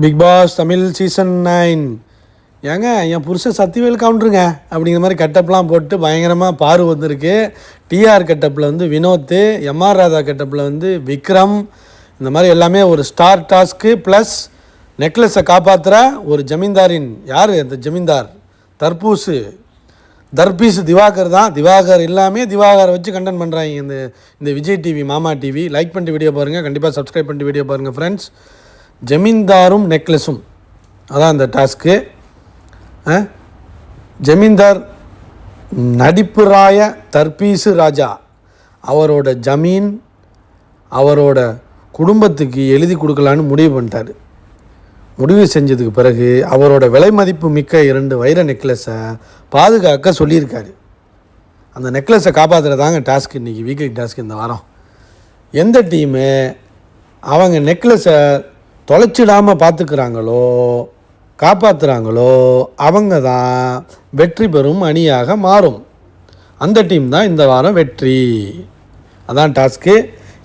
Big pass Tamil season 9 ஏங்க என் புருஷன் சத்திவேல் கவுண்டருங்க அப்படிங்கிற மாதிரி கட்டப்லாம் போட்டு பயங்கரமாக பாரு வந்திருக்கு. டிஆர் கட்டப்பில் வந்து வினோத், எம்ஆர் ராதா கட்டப்பில் வந்து விக்ரம், இந்த மாதிரி எல்லாமே ஒரு ஸ்டார் டாஸ்க்கு ப்ளஸ் நெக்லஸை காப்பாற்றுற ஒரு ஜமீன்தாரின் யார் அந்த ஜமீன்தார் தர்பீஸ் திவாகர் தான். திவாகர் எல்லாமே திவாகரை வச்சு கண்டென்ட் பண்ணுறாங்க இந்த விஜய் டிவி மாமா டிவி. லைக் பண்ணிட்டு வீடியோ பாருங்கள், கண்டிப்பாக சப்ஸ்கிரைப் பண்ணிட்டு வீடியோ பாருங்கள் ஃப்ரெண்ட்ஸ். ஜமீன்தாரும் நெக்லஸும் அதான் அந்த டாஸ்க்கு. ஜமீன்தார் நடிப்பு ராய தர்பீஸு ராஜா அவரோட ஜமீன் அவரோட குடும்பத்துக்கு எழுதி கொடுக்கலான்னு முடிவு பண்ணிட்டார். முடிவு செஞ்சதுக்கு பிறகு அவரோட விலை மதிப்பு மிக்க 2 வைர நெக்லஸை பாதுகாக்க சொல்லியிருக்காரு. அந்த நெக்லஸை காப்பாற்றுறதாங்க டாஸ்க், இன்றைக்கி வீக்லி டாஸ்க் இந்த வாரம். எந்த டீமு அவங்க நெக்லஸை தொலைச்சிடாமல் பார்த்துக்கிறாங்களோ காப்பாற்றுறாங்களோ அவங்க தான் வெற்றி பெறும் அணியாக மாறும். அந்த டீம் தான் இந்த வாரம் வெற்றி. அதான் டாஸ்க்கு.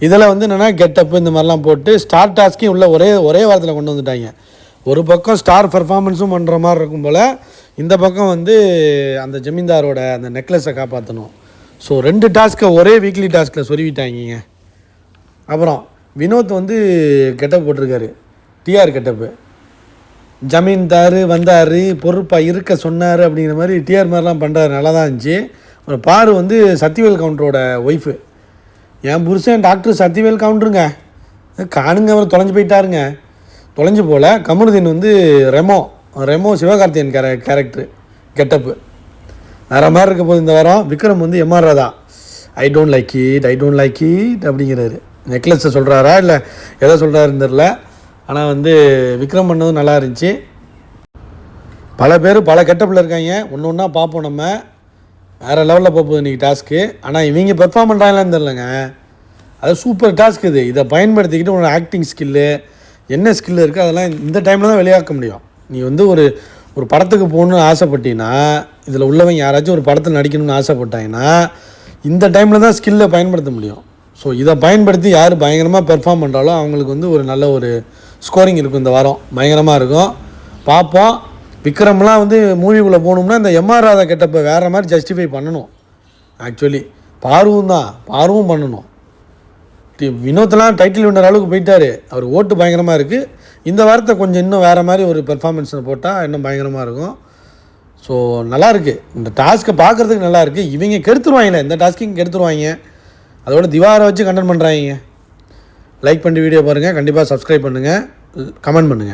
இதில் வந்து என்னென்னா கெட்டப்பு இந்த மாதிரிலாம் போட்டு ஸ்டார் டாஸ்க்கையும் உள்ள ஒரே வாரத்தில் கொண்டு வந்துட்டாங்க. ஒரு பக்கம் ஸ்டார் பர்ஃபார்மன்ஸும் பண்ணுற மாதிரி இருக்கும் போல், இந்த பக்கம் வந்து அந்த ஜமீன்தாரோட அந்த நெக்லஸை காப்பாற்றணும். ஸோ 2 டாஸ்க்கை ஒரே வீக்லி டாஸ்கில் சொருவிட்டாங்க. அப்புறம் வினோத் வந்து கெட்டப் போட்டிருக்காரு, டிஆர் கெட்டப்பு. ஜமீன்தார் வந்தார், பொறுப்பாக இருக்க சொன்னார் அப்படிங்கிற மாதிரி டிஆர் மாதிரிலாம் பண்ணுறாரு, நல்லா தான் இருந்துச்சு. அப்புறம் பாரு வந்து சத்திவேல் கவுண்டரோட ஒய்ஃபு, என் புருஷன் டாக்டர் சத்திவேல் கவுண்டருங்க காணுங்க, அவர் தொலைஞ்சு போயிட்டாருங்க. தொலைஞ்சு போல் கமருதீன் வந்து ரெமோ சிவகார்த்தியன் கேரக்டரு கெட்டப்பு வேறு மாதிரி இருக்க போது. இந்த வாரம் விக்ரம் வந்து MR Radha I don't like it அப்படிங்கிறாரு. நெக்லஸை சொல்கிறாரா இல்லை எதை சொல்கிறாருன்னு தெரில. ஆனால் வந்து விக்ரம் பண்ணதும் நல்லா இருந்துச்சு. பல பேர் பல கெட்டப்பில் இருக்காங்க, ஒன்று ஒன்றா பார்ப்போம். நம்ம வேறு லெவலில் போகுது இன்றைக்கி டாஸ்க்கு. ஆனால் இவங்க பெர்ஃபார்ம் பண்ணுறாங்களான்னு தெரிலங்க. அது சூப்பர் டாஸ்க் இது. இதை பயன்படுத்திக்கிட்டு உன்னோட ஆக்டிங் ஸ்கில்லு என்ன ஸ்கில் இருக்குது அதெல்லாம் இந்த டைமில் தான் வெளியாக்க முடியும். நீ வந்து ஒரு படத்துக்கு போகணுன்னு ஆசைப்பட்டீங்கன்னா, இதில் உள்ளவங்க யாராச்சும் ஒரு படத்தில் நடிக்கணும்னு ஆசைப்பட்டாங்கன்னா இந்த டைமில் தான் ஸ்கில்லை பயன்படுத்த முடியும். ஸோ இதை பயன்படுத்தி யார் பயங்கரமாக பெர்ஃபார்ம் பண்ணுறாலோ அவங்களுக்கு வந்து ஒரு நல்ல ஒரு ஸ்கோரிங் இருக்கும். இந்த வாரம் பயங்கரமாக இருக்கும், பார்ப்போம். விக்ரம்லாம் வந்து மூவிக்குள்ளே போகணும்னா இந்த எம்ஆர் ராதா கெட்டப்போ வேறு மாதிரி ஜஸ்டிஃபை பண்ணணும். ஆக்சுவலி பாருவும் பண்ணணும். வினோத்லாம் டைட்டில் வின்னர் அளவுக்கு போயிட்டார், அவர் ஓட்டு பயங்கரமாக இருக்குது. இந்த வாரத்தை கொஞ்சம் இன்னும் வேறு மாதிரி ஒரு பெர்ஃபார்மன்ஸை போட்டால் இன்னும் பயங்கரமாக இருக்கும். ஸோ நல்லாயிருக்கு இந்த டாஸ்க்கை பார்க்குறதுக்கு நல்லாயிருக்கு. இவங்க கெடுத்துருவாங்களே, இந்த டாஸ்க்கையும் கெடுத்துருவாங்க. அதோட திவாரை வச்சு கண்டென்ட் பண்ணுறாங்க. லைக் பண்ணி வீடியோ பாருங்கள், கண்டிப்பாக சப்ஸ்கிரைப் பண்ணுங்கள், கமெண்ட் பண்ணுங்கள்.